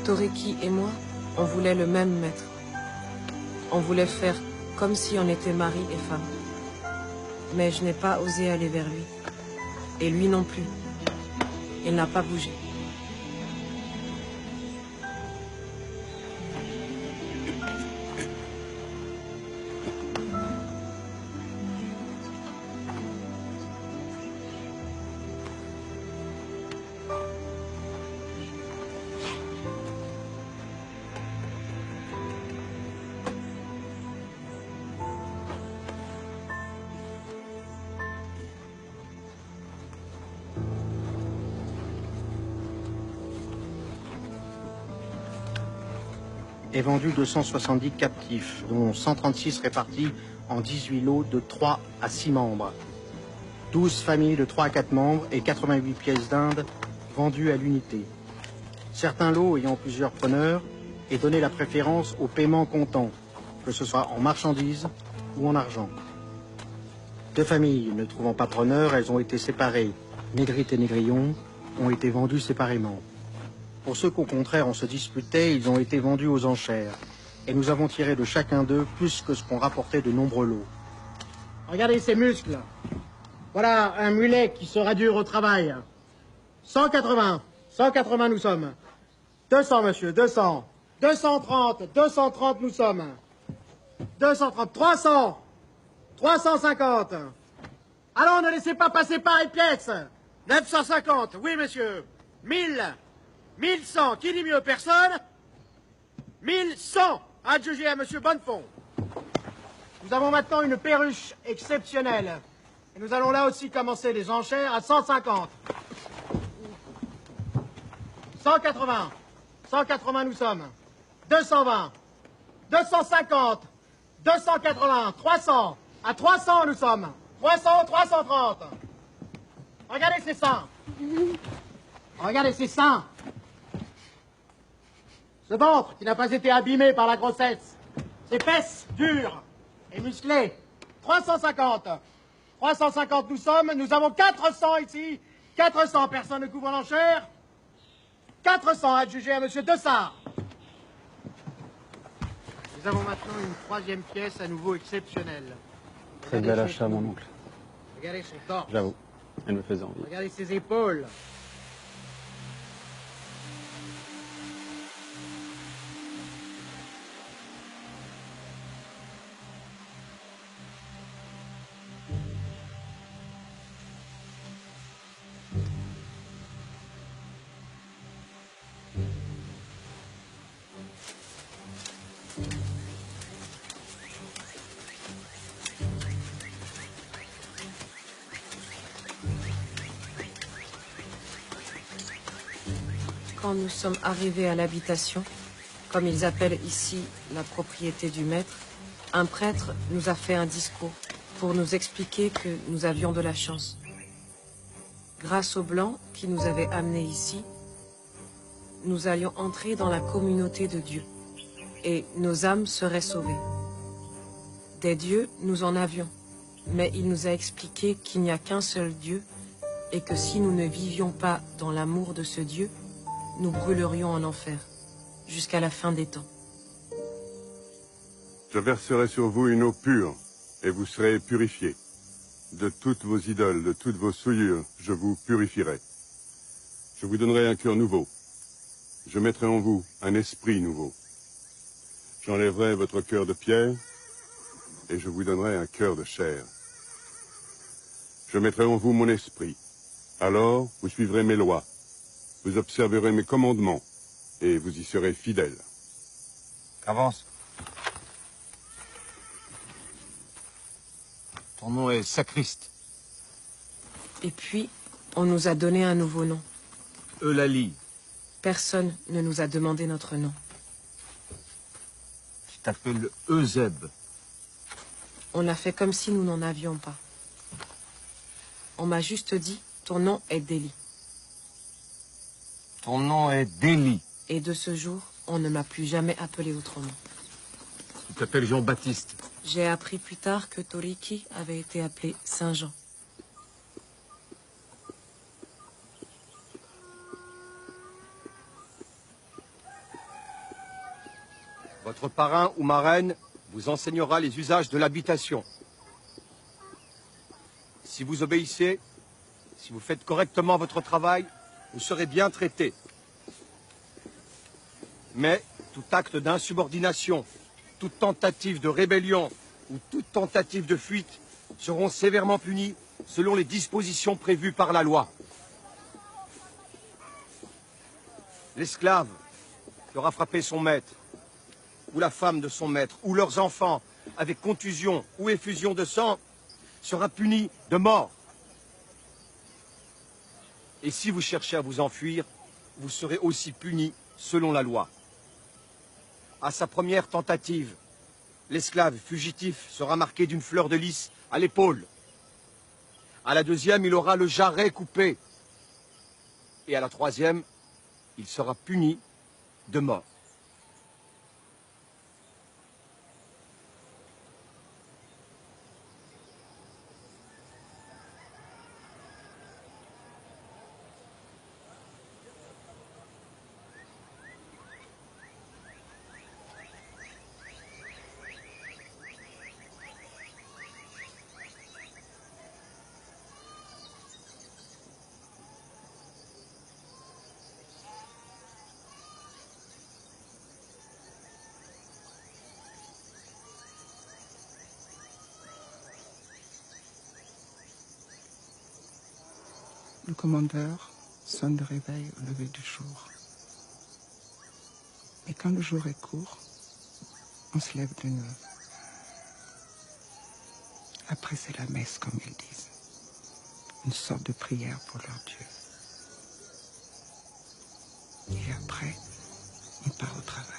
Toreki et moi, on voulait le même maître. On voulait faire comme si on était mari et femme. Mais je n'ai pas osé aller vers lui. Et lui non plus. Il n'a pas bougé. Est vendu 270 captifs, dont 136 répartis en 18 lots de 3 à 6 membres. 12 familles de 3 à 4 membres et 88 pièces d'Inde vendues à l'unité. Certains lots ayant plusieurs preneurs et donné la préférence au paiement comptant, que ce soit en marchandises ou en argent. 2 familles ne trouvant pas preneur, elles ont été séparées. Négrite et Négrillon ont été vendus séparément. Pour ceux qu'au contraire on se disputait, ils ont été vendus aux enchères. Et nous avons tiré de chacun d'eux plus que ce qu'ont rapporté de nombreux lots. Regardez ces muscles. Voilà un mulet qui sera dur au travail. 180. 180 nous sommes. 200, monsieur, 200. 230. 230 nous sommes. 230. 300. 350. Allons, ne laissez pas passer pareille pièce. 950. Oui, monsieur. 1000. 1100, qui dit mieux, personne? 1100, adjugé à monsieur Bonnefond. Nous avons maintenant une perruche exceptionnelle. Et nous allons là aussi commencer les enchères à 150. 180. 180 nous sommes. 220. 250. 280. 300. À 300 nous sommes. 300, 330. Regardez ces seins. Regardez ces seins. Ce ventre qui n'a pas été abîmé par la grossesse. Ces fesses dures et musclées. 350. 350 nous sommes. Nous avons 400 ici. 400 personnes ne couvrent l'enchère. 400 adjugés à monsieur Dessart. Nous avons maintenant une troisième pièce à nouveau exceptionnelle. Très bel achat, mon oncle. Regardez son torse. J'avoue, elle me faisait envie. Regardez ses épaules. Quand nous sommes arrivés à l'habitation, comme ils appellent ici la propriété du maître, Un prêtre nous a fait un discours pour nous expliquer que nous avions de la chance. Grâce aux Blancs qui nous avaient amenés ici, nous allions entrer dans la communauté de Dieu et nos âmes seraient sauvées. Des dieux, nous en avions, mais il nous a expliqué qu'il n'y a qu'un seul Dieu et que si nous ne vivions pas dans l'amour de ce Dieu, nous brûlerions en enfer, jusqu'à la fin des temps. Je verserai sur vous une eau pure, et vous serez purifiés. De toutes vos idoles, de toutes vos souillures, je vous purifierai. Je vous donnerai un cœur nouveau. Je mettrai en vous un esprit nouveau. J'enlèverai votre cœur de pierre, et je vous donnerai un cœur de chair. Je mettrai en vous mon esprit. Alors, vous suivrez mes lois. Vous observerez mes commandements, et vous y serez fidèles. Avance. Ton nom est Sacriste. Et puis, on nous a donné un nouveau nom. Eulalie. Personne ne nous a demandé notre nom. Tu t'appelles Euseb. On a fait comme si nous n'en avions pas. On m'a juste dit, ton nom est Délie. Ton nom est Délie. Et de ce jour, on ne m'a plus jamais appelé autrement. Tu t'appelles Jean-Baptiste. J'ai appris plus tard que Toriki avait été appelé Saint Jean. Votre parrain ou marraine vous enseignera les usages de l'habitation. Si vous obéissez, si vous faites correctement votre travail, vous serez bien traité. Mais tout acte d'insubordination, toute tentative de rébellion ou toute tentative de fuite seront sévèrement punis selon les dispositions prévues par la loi. L'esclave qui aura frappé son maître, ou la femme de son maître, ou leurs enfants, avec contusion ou effusion de sang, sera puni de mort. Et si vous cherchez à vous enfuir, vous serez aussi puni selon la loi. À sa première tentative, l'esclave fugitif sera marqué d'une fleur de lys à l'épaule. À la deuxième, il aura le jarret coupé. Et à la troisième, il sera puni de mort. Le commandeur sonne le réveil au lever du jour. Et quand le jour est court, on se lève de nuit. Après, c'est la messe, comme ils disent. Une sorte de prière pour leur Dieu. Et après, on part au travail.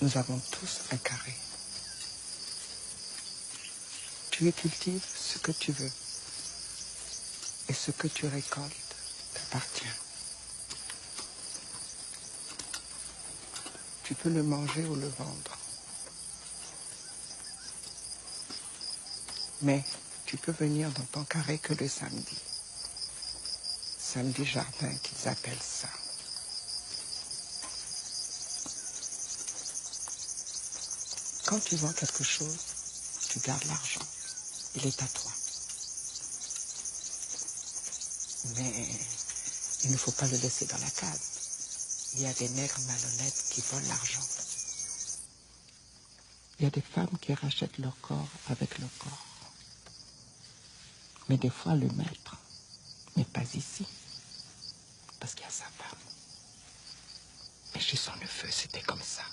Nous avons tous un carré. Tu y cultives ce que tu veux. Et ce que tu récoltes t'appartient. Tu peux le manger ou le vendre. Mais tu peux venir dans ton carré que le samedi. Samedi jardin qu'ils appellent ça. Quand tu vends quelque chose, tu gardes l'argent. Il est à toi. Mais il ne faut pas le laisser dans la case. Il y a des nègres malhonnêtes qui volent l'argent. Il y a des femmes qui rachètent leur corps avec leur corps. Mais des fois, le maître n'est pas ici, parce qu'il y a sa femme. Mais chez son neveu, c'était comme ça.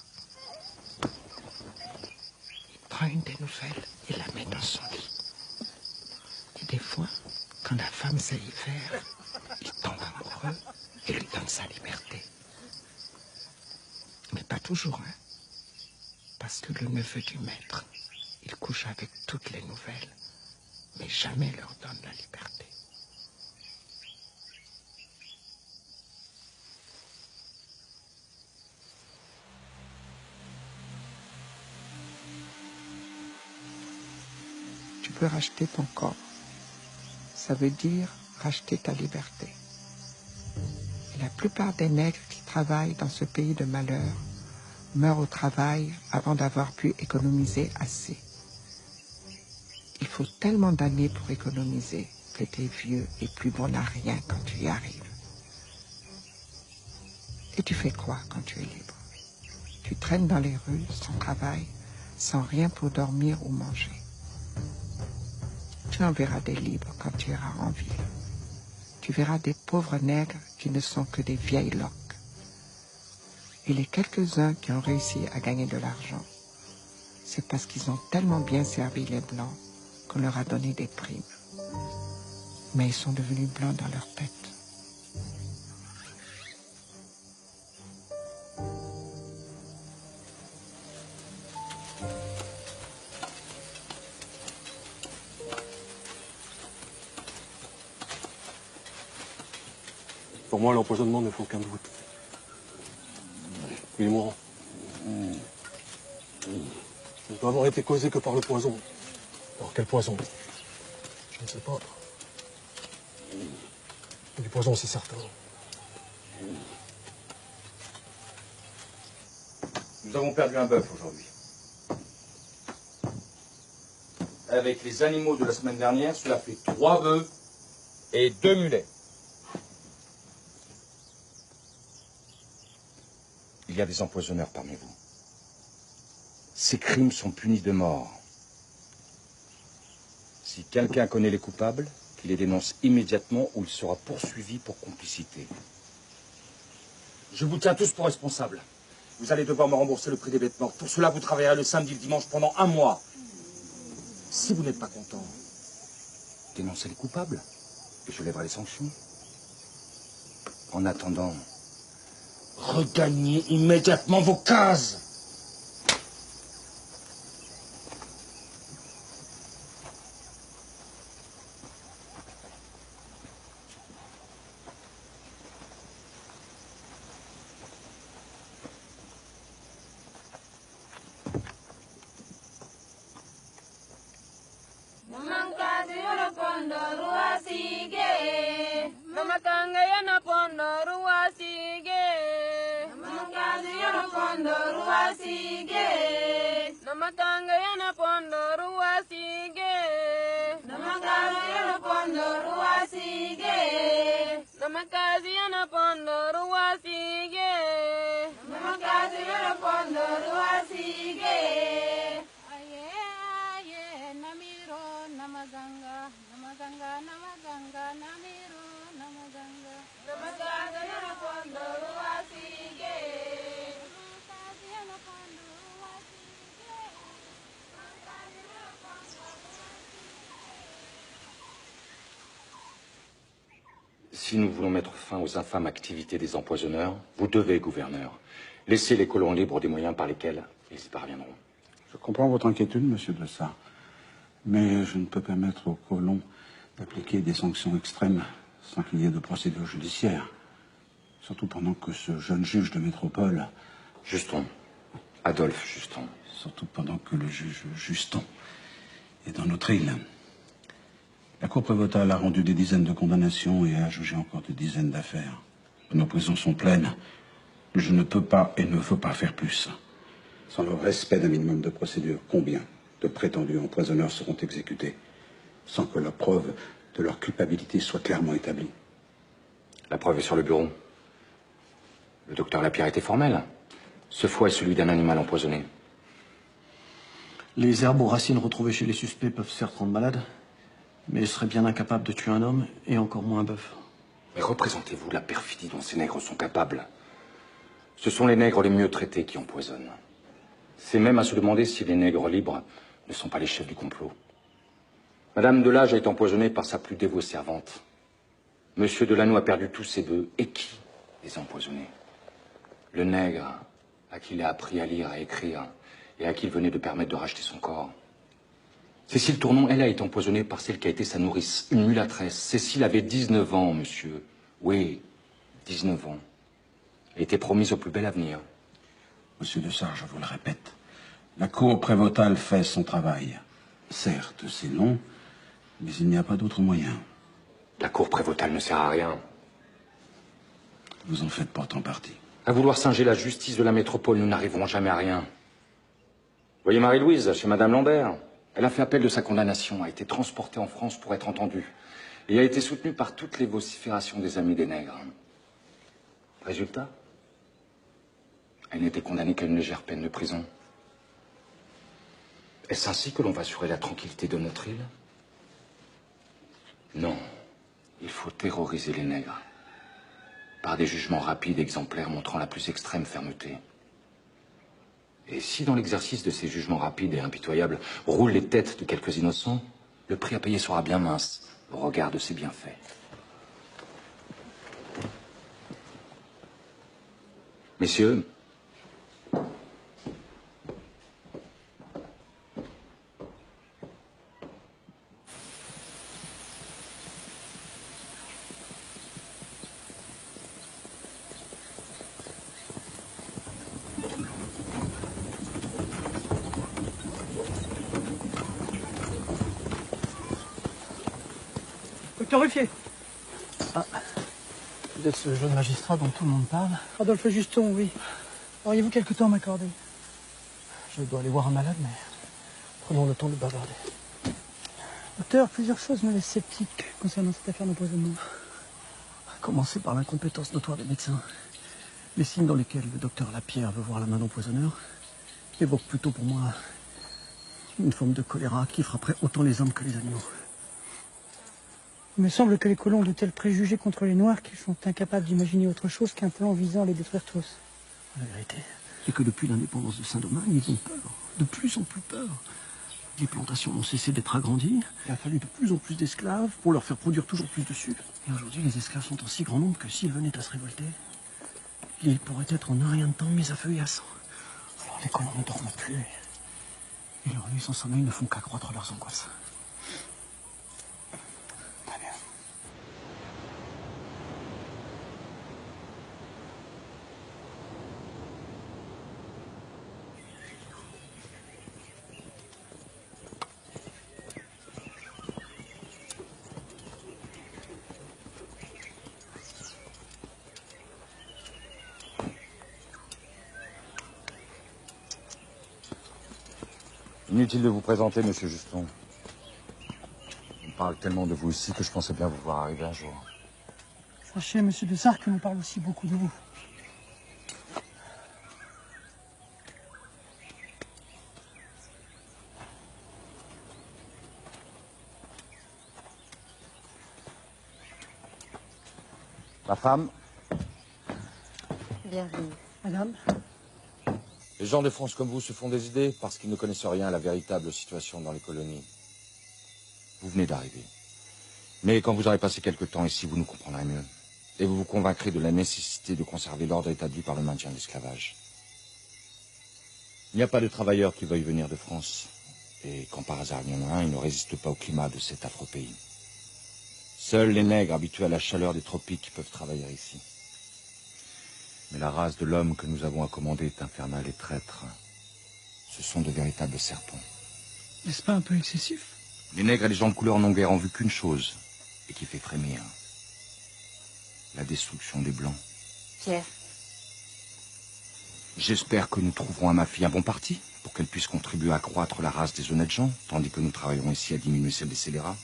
Il prend une des nouvelles et la met dans son lit. Et des fois, quand la femme sait y faire, il tombe amoureux et lui donne sa liberté. Mais pas toujours, hein. Parce que le neveu du maître, il couche avec toutes les nouvelles, mais jamais leur donne la liberté. Tu peux racheter ton corps. Ça veut dire racheter ta liberté. Et la plupart des nègres qui travaillent dans ce pays de malheur meurent au travail avant d'avoir pu économiser assez. Il faut tellement d'années pour économiser que t'es vieux et plus bon à rien quand tu y arrives. Et tu fais quoi quand tu es libre? Tu traînes dans les rues sans travail, sans rien pour dormir ou manger. Tu en verras des libres quand tu iras en ville. Tu verras des pauvres nègres qui ne sont que des vieilles loques. Et les quelques-uns qui ont réussi à gagner de l'argent, c'est parce qu'ils ont tellement bien servi les Blancs qu'on leur a donné des primes. Mais ils sont devenus blancs dans leur tête. Pour moi, l'empoisonnement ne fait aucun doute. Il est mourant. Il ne doit avoir été causé que par le poison. Alors quel poison? Je ne sais pas. Du poison, c'est certain. Nous avons perdu un bœuf aujourd'hui. Avec les animaux de la semaine dernière, cela fait 3 bœufs et 2 mulets. Il y a des empoisonneurs parmi vous. Ces crimes sont punis de mort. Si quelqu'un connaît les coupables, qu'il les dénonce immédiatement ou il sera poursuivi pour complicité. Je vous tiens tous pour responsables. Vous allez devoir me rembourser le prix des vêtements. Pour cela, vous travaillerez le samedi et le dimanche pendant 1 mois. Si vous n'êtes pas content, dénoncez les coupables et je lèverai les sanctions. En attendant, regagnez immédiatement vos cases. Si nous voulons mettre fin aux infâmes activités des empoisonneurs, vous devez, gouverneur, laisser les colons libres des moyens par lesquels ils y parviendront. Je comprends votre inquiétude, monsieur Dessart, mais je ne peux permettre aux colons d'appliquer des sanctions extrêmes sans qu'il y ait de procédure judiciaire. Surtout pendant que ce jeune juge de métropole... Juston. Adolphe Juston. Surtout pendant que le juge Juston est dans notre île. La Cour prévôtale a rendu des dizaines de condamnations et a jugé encore des dizaines d'affaires. Nos prisons sont pleines. Je ne peux pas et ne veux pas faire plus. Sans le respect d'un minimum de procédure, combien de prétendus empoisonneurs seront exécutés sans que la preuve de leur culpabilité soit clairement établie? La preuve est sur le bureau. Le docteur Lapierre était formel. Ce foie est celui d'un animal empoisonné. Les herbes aux racines retrouvées chez les suspects peuvent certes rendre malade, Mais je serais bien incapable de tuer un homme, et encore moins un bœuf. Mais représentez-vous la perfidie dont ces nègres sont capables. Ce sont les nègres les mieux traités qui empoisonnent. C'est même à se demander si les nègres libres ne sont pas les chefs du complot. Madame Delage a été empoisonnée par sa plus dévouée servante. Monsieur Delannoy a perdu tous ses bœufs. Et qui les a empoisonnés? Le nègre à qui il a appris à lire, à écrire, et à qui il venait de permettre de racheter son corps. Cécile Tournon, elle a été empoisonnée par celle qui a été sa nourrice, une mulâtresse. Cécile avait 19 ans, monsieur. Oui, 19 ans. Elle était promise au plus bel avenir. Monsieur de Sart, je vous le répète, la cour prévôtale fait son travail. Certes, c'est long, mais il n'y a pas d'autre moyen. La cour prévôtale ne sert à rien. Vous en faites pourtant partie. À vouloir singer la justice de la métropole, nous n'arriverons jamais à rien. Voyez Marie-Louise, chez Madame Lambert. Elle a fait appel de sa condamnation, a été transportée en France pour être entendue, et a été soutenue par toutes les vociférations des amis des nègres. Résultat, elle n'était condamnée qu'à une légère peine de prison. Est-ce ainsi que l'on va assurer la tranquillité de notre île? Non. Il faut terroriser les nègres. Par des jugements rapides et exemplaires montrant la plus extrême fermeté. Et si dans l'exercice de ces jugements rapides et impitoyables roulent les têtes de quelques innocents, le prix à payer sera bien mince au regard de ces bienfaits. Messieurs, Docteur Ruffier. Ah, vous êtes ce jeune magistrat dont tout le monde parle? Adolphe Juston, oui. Auriez-vous quelque temps à m'accorder? Je dois aller voir un malade, mais prenons le temps de bavarder. Docteur, plusieurs choses me laissent sceptique concernant cette affaire d'empoisonnement. À commencer par l'incompétence notoire des médecins. Les signes dans lesquels le docteur Lapierre veut voir la main d'empoisonneur évoquent plutôt pour moi une forme de choléra qui frapperait autant les hommes que les animaux. Il me semble que les colons ont de tels préjugés contre les Noirs qu'ils sont incapables d'imaginer autre chose qu'un plan visant à les détruire tous. La vérité, c'est que depuis l'indépendance de Saint-Domingue, ils ont peur, de plus en plus peur. Les plantations n'ont cessé d'être agrandies, il a fallu de plus en plus d'esclaves pour leur faire produire toujours plus de sucre. Et aujourd'hui, les esclaves sont en si grand nombre que s'ils venaient à se révolter, l'île pourrait être en un rien de temps mise à feu et à sang. Alors les colons ne dorment plus, et leurs nuits sans sommeil ne font qu'accroître leurs angoisses. Inutile de vous présenter, monsieur Juston. On parle tellement de vous ici que je pensais bien vous voir arriver un jour. Sachez, monsieur de Sart, que l'on parle aussi beaucoup de vous. Ma femme, Bienvenue. Madame, les gens de France comme vous se font des idées parce qu'ils ne connaissent rien à la véritable situation dans les colonies. Vous venez d'arriver. Mais quand vous aurez passé quelque temps ici, vous nous comprendrez mieux. Et vous vous convaincrez de la nécessité de conserver l'ordre établi par le maintien de l'esclavage. Il n'y a pas de travailleurs qui veuillent venir de France. Et quand par hasard il y en a un, il ne résiste pas au climat de cet affreux pays. Seuls les nègres habitués à la chaleur des tropiques peuvent travailler ici. Mais la race de l'homme que nous avons à commander est infernale et traître. Ce sont de véritables serpents. n'est-ce pas un peu excessif? Les nègres et les gens de couleur n'ont guère en vue qu'une chose, et qui fait frémir. La destruction des Blancs. Pierre. J'espère que nous trouverons à ma fille un bon parti, pour qu'elle puisse contribuer à accroître la race des honnêtes gens, tandis que nous travaillerons ici à diminuer celle des scélérats.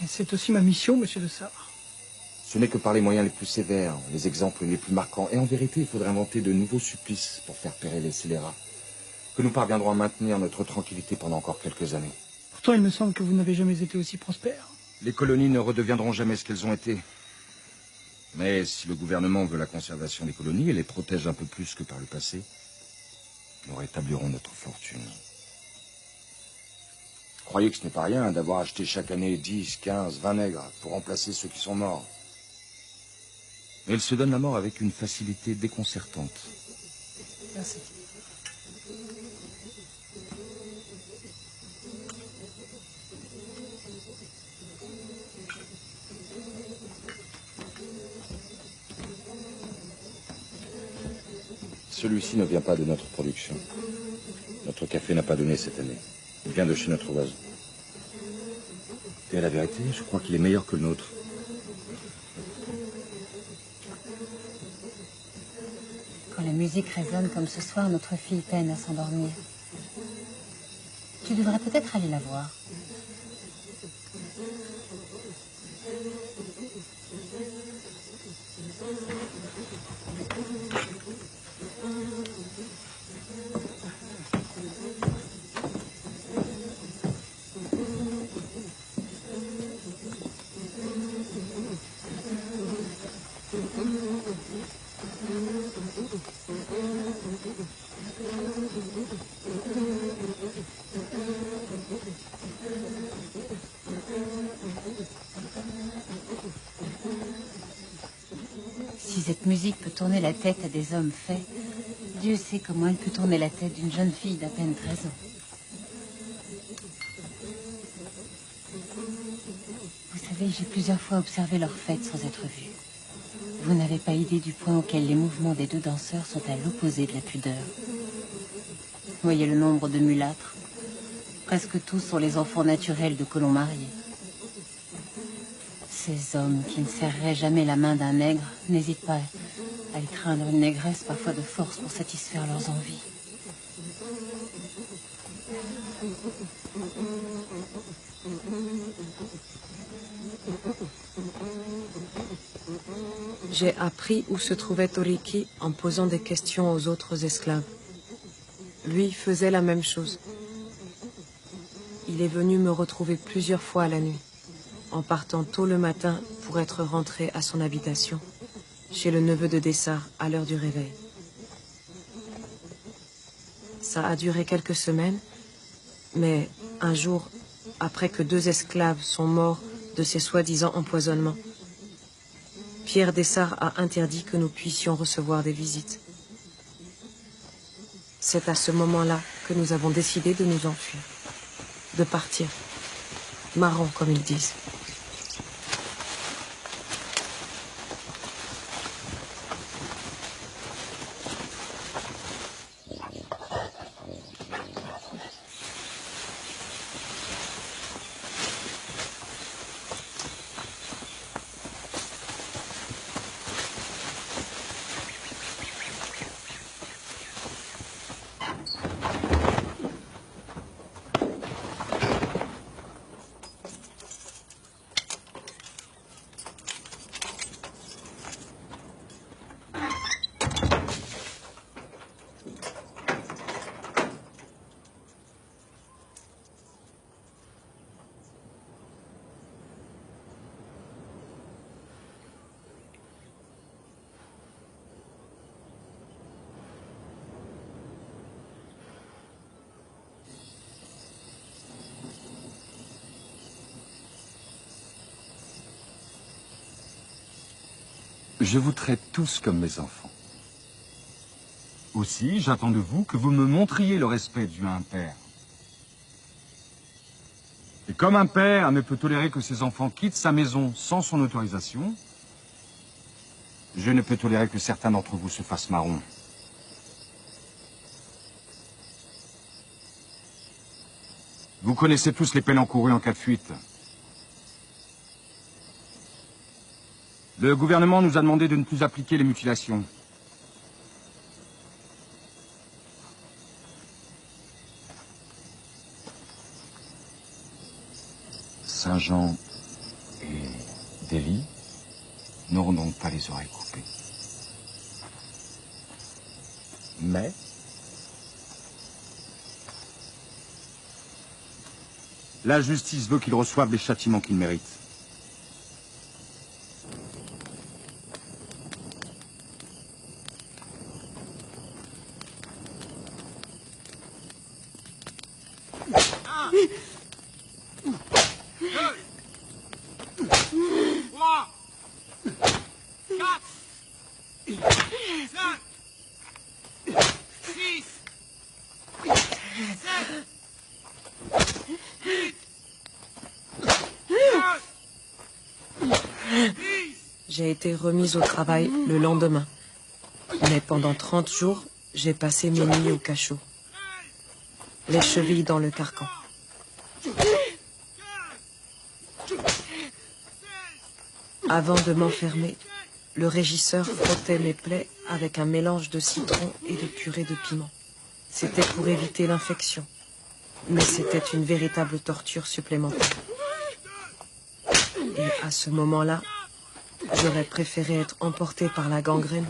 Et c'est aussi ma mission, monsieur de Sart. Ce n'est que par les moyens les plus sévères, les exemples les plus marquants. Et en vérité, il faudrait inventer de nouveaux supplices pour faire périr les scélérats, que nous parviendrons à maintenir notre tranquillité pendant encore quelques années. Pourtant, il me semble que vous n'avez jamais été aussi prospère. Les colonies ne redeviendront jamais ce qu'elles ont été. Mais si le gouvernement veut la conservation des colonies et les protège un peu plus que par le passé, nous rétablirons notre fortune. Croyez que ce n'est pas rien d'avoir acheté chaque année 10, 15, 20 nègres pour remplacer ceux qui sont morts. Mais ils se donnent la mort avec une facilité déconcertante. Merci. Celui-ci ne vient pas de notre production. Notre café n'a pas donné cette année. Il vient de chez notre voisin. Et à la vérité, je crois qu'il est meilleur que le nôtre. Quand la musique résonne comme ce soir, notre fille peine à s'endormir. Tu devrais peut-être aller la voir. Si cette musique peut tourner la tête à des hommes faits, Dieu sait comment elle peut tourner la tête d'une jeune fille d'à peine 13 ans. Vous savez, j'ai plusieurs fois observé leur fête sans être vue. Vous n'avez pas idée du point auquel les mouvements des deux danseurs sont à l'opposé de la pudeur. Voyez le nombre de mulâtres. Presque tous sont les enfants naturels de colons mariés. Ces hommes qui ne serreraient jamais la main d'un nègre n'hésitent pas à étreindre une négresse parfois de force pour satisfaire leurs envies. J'ai appris où se trouvait Toriki en posant des questions aux autres esclaves. Lui faisait la même chose. Il est venu me retrouver plusieurs fois à la nuit, en partant tôt le matin pour être rentré à son habitation, chez le neveu de Dessart à l'heure du réveil. Ça a duré quelques semaines, mais un jour, après que 2 esclaves sont morts de ces soi-disant empoisonnements, Pierre Dessart a interdit que nous puissions recevoir des visites. C'est à ce moment-là que nous avons décidé de nous enfuir, de partir, marrons comme ils disent. Je vous traite tous comme mes enfants. Aussi, j'attends de vous que vous me montriez le respect dû à un père. Et comme un père ne peut tolérer que ses enfants quittent sa maison sans son autorisation, je ne peux tolérer que certains d'entre vous se fassent marrons. Vous connaissez tous les peines encourues en cas de fuite. Le gouvernement nous a demandé de ne plus appliquer les mutilations. Saint-Jean et Delhi n'auront donc pas les oreilles coupées. Mais la justice veut qu'ils reçoivent les châtiments qu'ils méritent. J'ai été remise au travail le lendemain. Mais pendant 30 jours, j'ai passé mes nuits au cachot. Les chevilles dans le carcan. Avant de m'enfermer, le régisseur frottait mes plaies avec un mélange de citron et de purée de piment. C'était pour éviter l'infection. Mais c'était une véritable torture supplémentaire. Et à ce moment-là, j'aurais préféré être emporté par la gangrène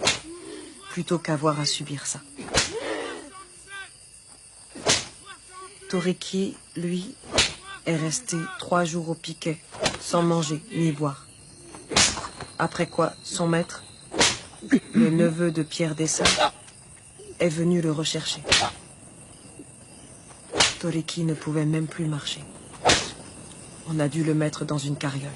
plutôt qu'avoir à subir ça. Toriki, lui, est resté 3 jours au piquet, sans manger ni boire. Après quoi, son maître, le neveu de Pierre Dessart, est venu le rechercher. Toriki ne pouvait même plus marcher. On a dû le mettre dans une carriole.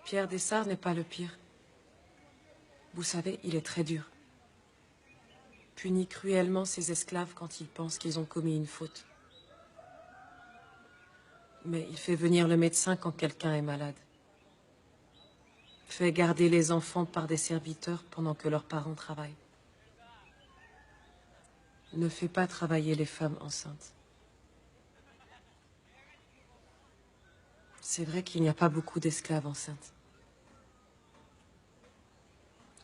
Pierre Dessart n'est pas le pire. Vous savez, il est très dur. Punit cruellement ses esclaves quand ils pensent qu'ils ont commis une faute. Mais il fait venir le médecin quand quelqu'un est malade. Fait garder les enfants par des serviteurs pendant que leurs parents travaillent. Ne fait pas travailler les femmes enceintes. C'est vrai qu'il n'y a pas beaucoup d'esclaves enceintes.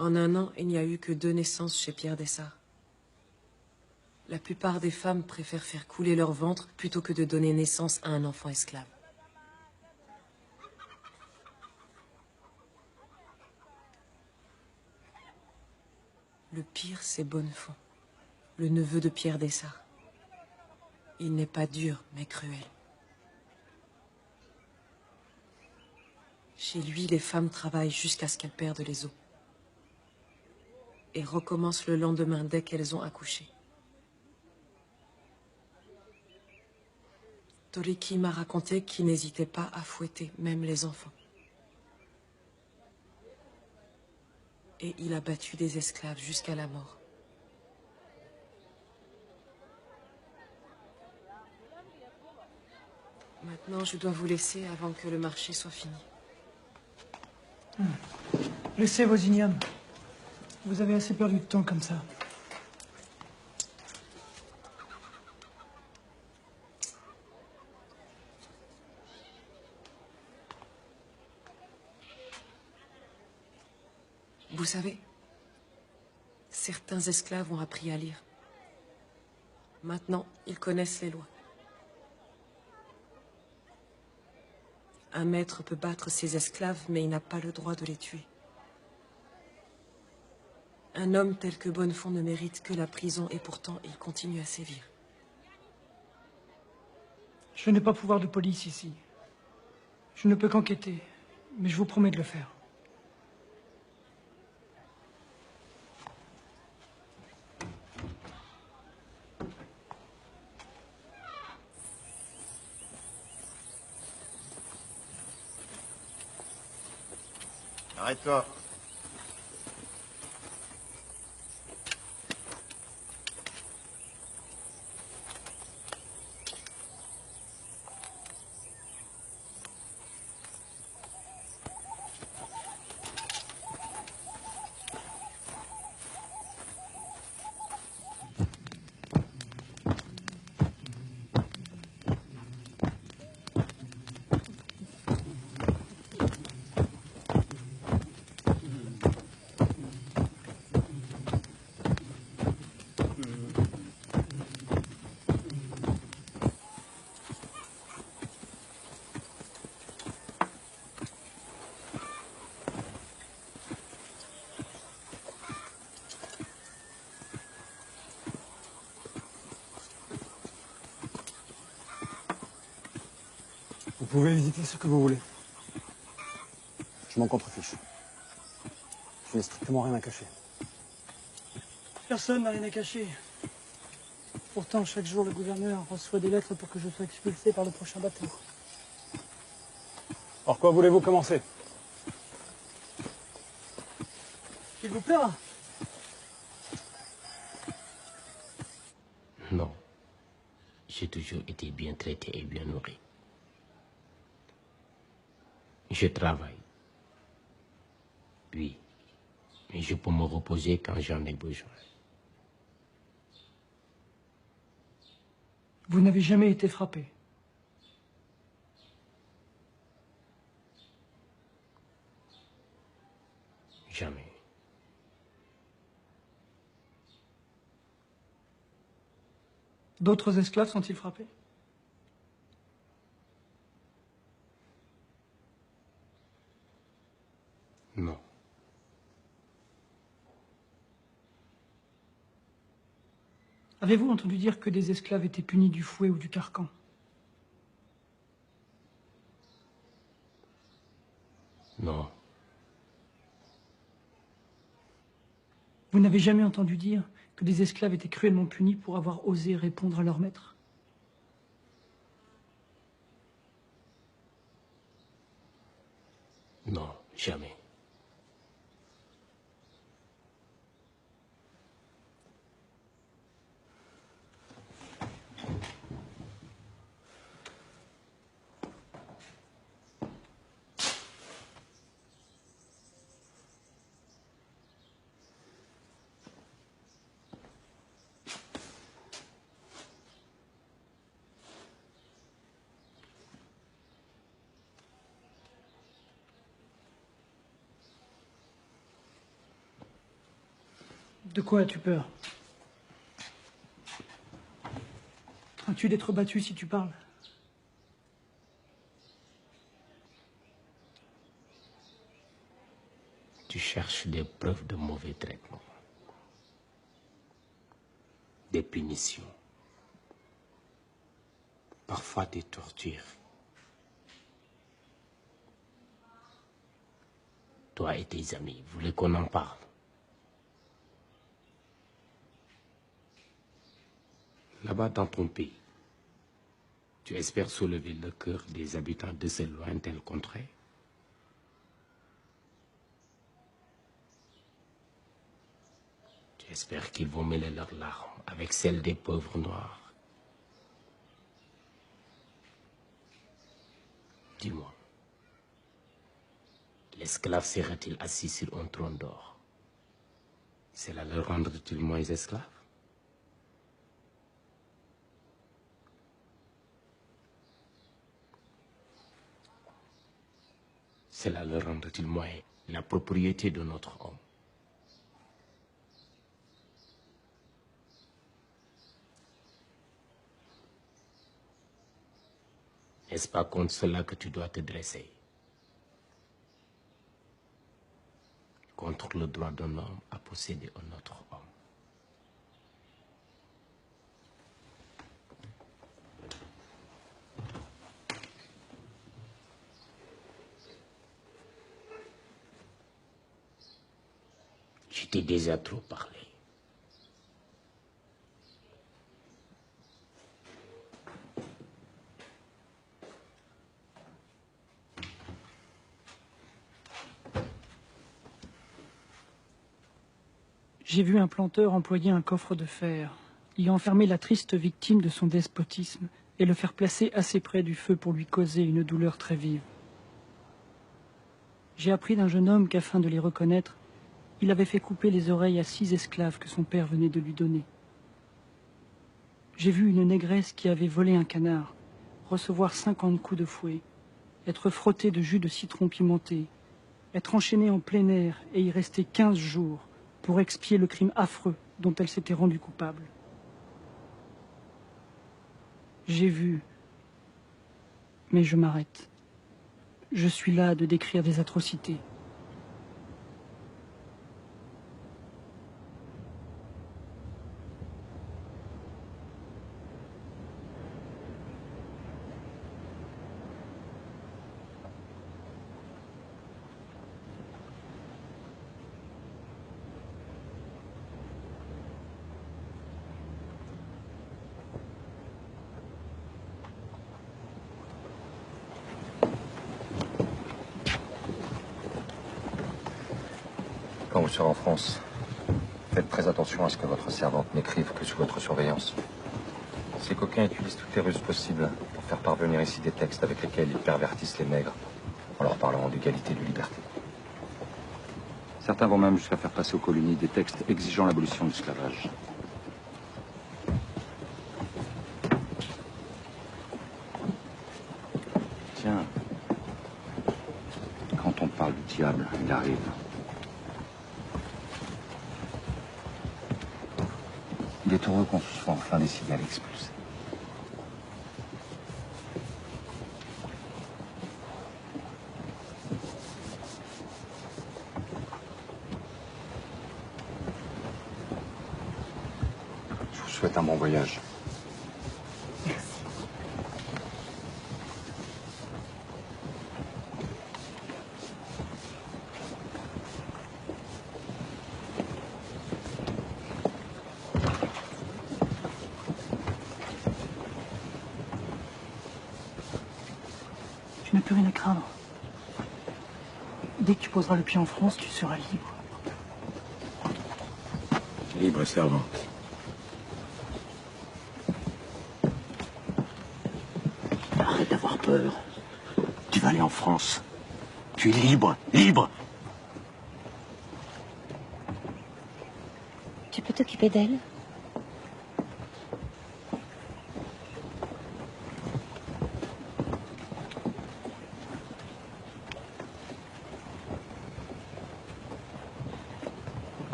En 1 an, il n'y a eu que 2 naissances chez Pierre Dessart. La plupart des femmes préfèrent faire couler leur ventre plutôt que de donner naissance à un enfant esclave. Le pire, c'est Bonnefond, le neveu de Pierre Dessart. Il n'est pas dur, mais cruel. Chez lui, les femmes travaillent jusqu'à ce qu'elles perdent les os. Et recommencent le lendemain dès qu'elles ont accouché. Toriki m'a raconté qu'il n'hésitait pas à fouetter même les enfants. Et il a battu des esclaves jusqu'à la mort. Maintenant, je dois vous laisser avant que le marché soit fini. Laissez vos ignobles. Vous avez assez perdu de temps comme ça. Vous savez, certains esclaves ont appris à lire. Maintenant, ils connaissent les lois. Un maître peut battre ses esclaves, mais il n'a pas le droit de les tuer. Un homme tel que Bonnefond ne mérite que la prison et pourtant il continue à sévir. Je n'ai pas pouvoir de police ici. Je ne peux qu'enquêter, mais je vous promets de le faire. Arrête-toi. Vous pouvez visiter ce que vous voulez. Je m'en contrefiche. Je n'ai strictement rien à cacher. Personne n'a rien à cacher. Pourtant, chaque jour, le gouverneur reçoit des lettres pour que je sois expulsé par le prochain bateau. Par quoi voulez-vous commencer? Il vous plaira? Non. J'ai toujours été bien traité et bien nourri. Je travaille. Oui. Mais je peux me reposer quand j'en ai besoin. Vous n'avez jamais été frappé? Jamais. D'autres esclaves sont-ils frappés? Non. Avez-vous entendu dire que des esclaves étaient punis du fouet ou du carcan? Non. Vous n'avez jamais entendu dire que des esclaves étaient cruellement punis pour avoir osé répondre à leur maître? Non, jamais. De quoi as-tu peur? Crains-tu d'être battu si tu parles? Tu cherches des preuves de mauvais traitement. Des punitions. Parfois des tortures. Toi et tes amis, vous voulez qu'on en parle? Là-bas dans ton pays, tu espères soulever le cœur des habitants de ces lointaines contrées? Tu espères qu'ils vont mêler leurs larmes avec celles des pauvres noirs? Dis-moi, l'esclave sera-t-il assis sur un trône d'or? Cela le rendra-t-il moins esclave? Cela le rendra-t-il moins la propriété de notre homme? N'est-ce pas contre cela que tu dois te dresser? Contre le droit d'un homme à posséder un autre homme. Je t'ai déjà trop parlé. J'ai vu un planteur employer un coffre de fer, y enfermer la triste victime de son despotisme et le faire placer assez près du feu pour lui causer une douleur très vive. J'ai appris d'un jeune homme qu'afin de les reconnaître, il avait fait couper les oreilles à 6 esclaves que son père venait de lui donner. J'ai vu une négresse qui avait volé un canard recevoir 50 coups de fouet, être frottée de jus de citron pimenté, être enchaînée en plein air et y rester 15 jours pour expier le crime affreux dont elle s'était rendue coupable. J'ai vu, mais je m'arrête. Je suis là de décrire des atrocités. quand vous serez en France, faites très attention à ce que votre servante n'écrive que sous votre surveillance. Ces coquins utilisent toutes les ruses possibles pour faire parvenir ici des textes avec lesquels ils pervertissent les nègres en leur parlant d'égalité et de liberté. Certains vont même jusqu'à faire passer aux colonies des textes exigeant l'abolition de l'esclavage. Tiens, quand on parle du diable, il arrive. Il est heureux qu'on se soit enfin décidé à l'expulser. Je vous souhaite un bon voyage. Tu n'as plus rien à craindre. Dès que tu poseras le pied en France, tu seras libre. Libre et servante. Arrête d'avoir peur. Tu vas aller en France. Tu es libre, libre. Tu peux t'occuper d'elle?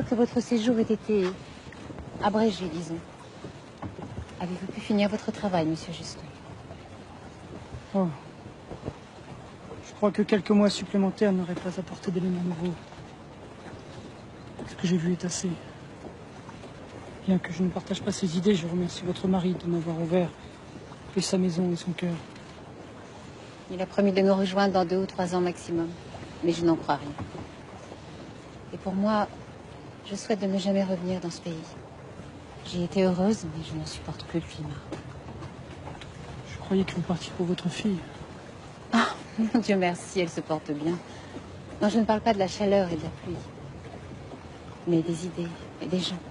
Que votre séjour ait été abrégé, disons. Avez-vous pu finir votre travail, monsieur Justin? Oh. Je crois que quelques mois supplémentaires n'auraient pas apporté d'éléments nouveaux. Ce que j'ai vu est assez. Bien que je ne partage pas ses idées, je remercie votre mari de m'avoir ouvert et sa maison et son cœur. Il a promis de nous rejoindre dans 2 ou 3 ans maximum, mais je n'en crois rien. Et pour moi, je souhaite de ne jamais revenir dans ce pays. J'y étais heureuse, mais je n'en supporte plus le climat. Je croyais que vous partiez pour votre fille. Ah, Dieu merci, elle se porte bien. Non, je ne parle pas de la chaleur et de la pluie, mais des idées et des gens.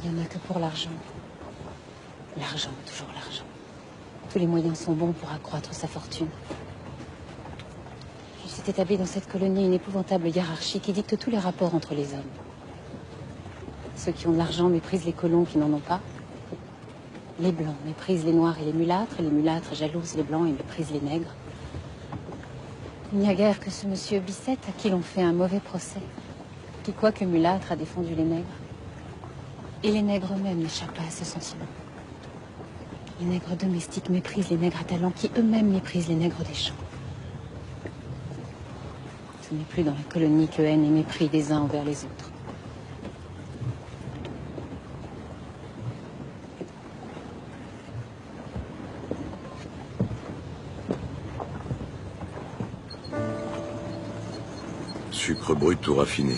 Il n'y en a que pour l'argent. L'argent, toujours l'argent. Tous les moyens sont bons pour accroître sa fortune. Il s'est établi dans cette colonie une épouvantable hiérarchie qui dicte tous les rapports entre les hommes. Ceux qui ont de l'argent méprisent les colons qui n'en ont pas. Les blancs méprisent les noirs et les mulâtres jalousent les blancs et méprisent les nègres. Il n'y a guère que ce monsieur Bicette à qui l'on fait un mauvais procès, qui, quoique mulâtre, a défendu les nègres. Et les nègres eux-mêmes n'échappent pas à ce sentiment. Les nègres domestiques méprisent les nègres à talent qui eux-mêmes méprisent les nègres des champs. Ce n'est plus dans la colonie que haine et mépris des uns envers les autres. Sucre brut ou raffiné,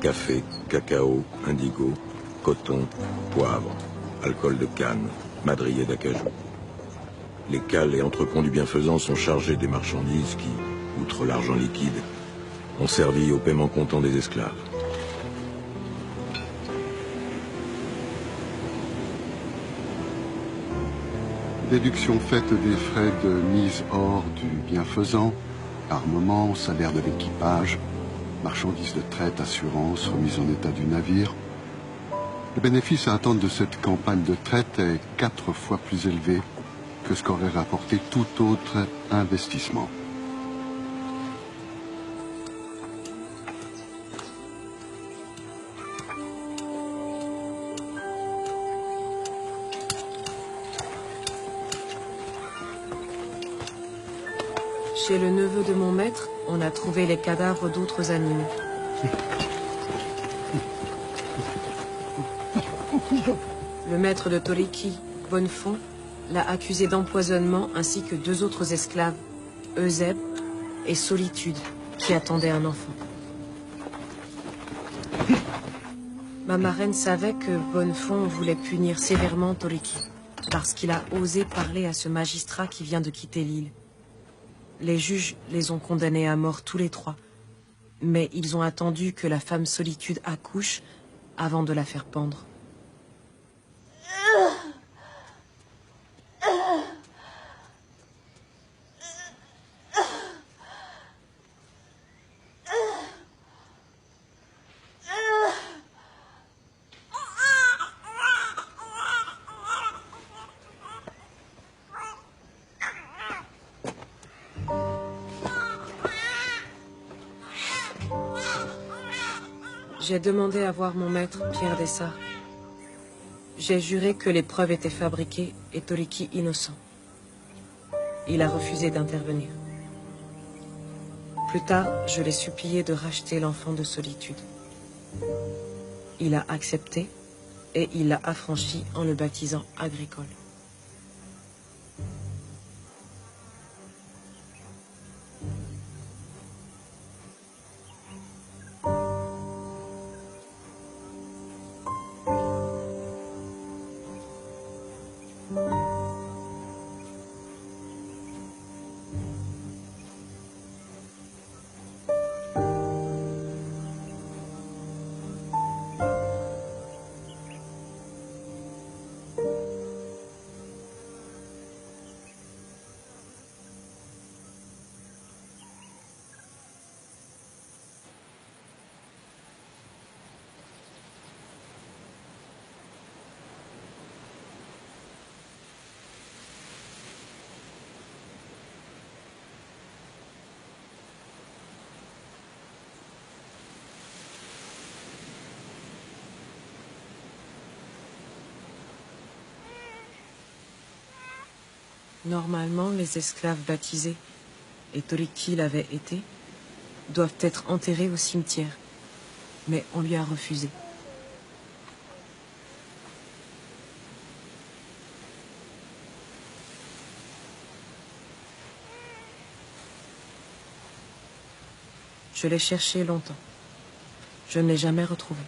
café, cacao, indigo, coton, poivre, alcool de canne, madrier d'acajou. Les cales et entrepôts du bienfaisant sont chargés des marchandises qui, outre l'argent liquide, ont servi au paiement comptant des esclaves. Déduction faite des frais de mise hors du bienfaisant, armement, salaire de l'équipage, marchandises de traite, assurance, remise en état du navire. Le bénéfice à attendre de cette campagne de traite est 4 fois plus élevé que ce qu'aurait rapporté tout autre investissement. Chez le neveu de mon maître, on a trouvé les cadavres d'autres animaux. Le maître de Toriki, Bonnefond, l'a accusé d'empoisonnement ainsi que 2 autres esclaves, Eusèbe et Solitude, qui attendaient un enfant. Ma marraine savait que Bonnefond voulait punir sévèrement Toriki. parce qu'il a osé parler à ce magistrat qui vient de quitter l'île. Les juges les ont condamnés à mort tous les trois, mais ils ont attendu que la femme Solitude accouche avant de la faire pendre. J'ai demandé à voir mon maître, Pierre Dessart. J'ai juré que les preuves étaient fabriquées et Toriki innocent. Il a refusé d'intervenir. Plus tard, je l'ai supplié de racheter l'enfant de Solitude. Il a accepté et il l'a affranchi en le baptisant Agricole. Normalement, les esclaves baptisés, et Toriki l'avait été, doivent être enterrés au cimetière. Mais on lui a refusé. Je l'ai cherché longtemps. Je ne l'ai jamais retrouvé.